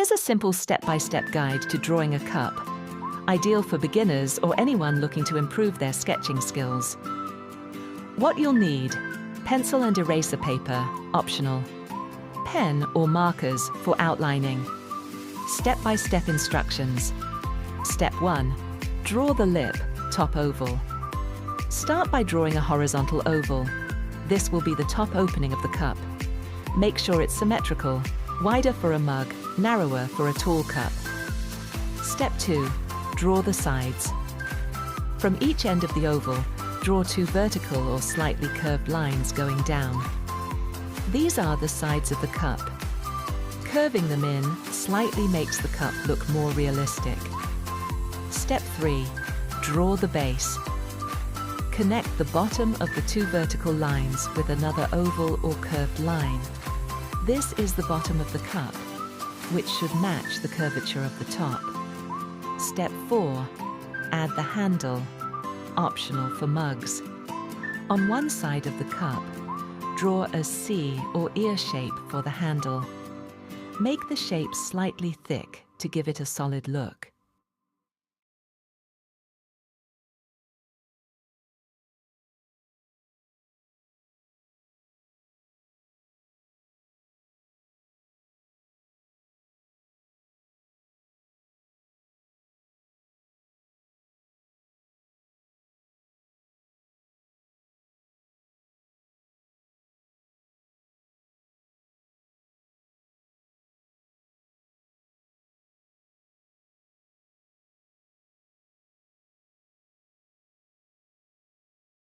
Here's a simple step-by-step guide to drawing a cup, ideal for beginners or anyone looking to improve their sketching skills. What you'll need: pencil and eraser paper, optional. Pen or markers for outlining. Step-by-step instructions. Step 1. Draw the lip, top oval. Start by drawing a horizontal oval. This will be the top opening of the cup. Make sure it's symmetrical, wider for a mug, narrower for a tall cup. Step 2. Draw the sides. From each end of the oval, draw 2 vertical or slightly curved lines going down. These are the sides of the cup. Curving them in slightly makes the cup look more realistic. Step 3. Draw the base. Connect the bottom of the 2 vertical lines with another oval or curved line. This is the bottom of the cup, which should match the curvature of the top. Step 4. Add the handle, optional for mugs. On one side of the cup, draw a C or ear shape for the handle. Make the shape slightly thick to give it a solid look.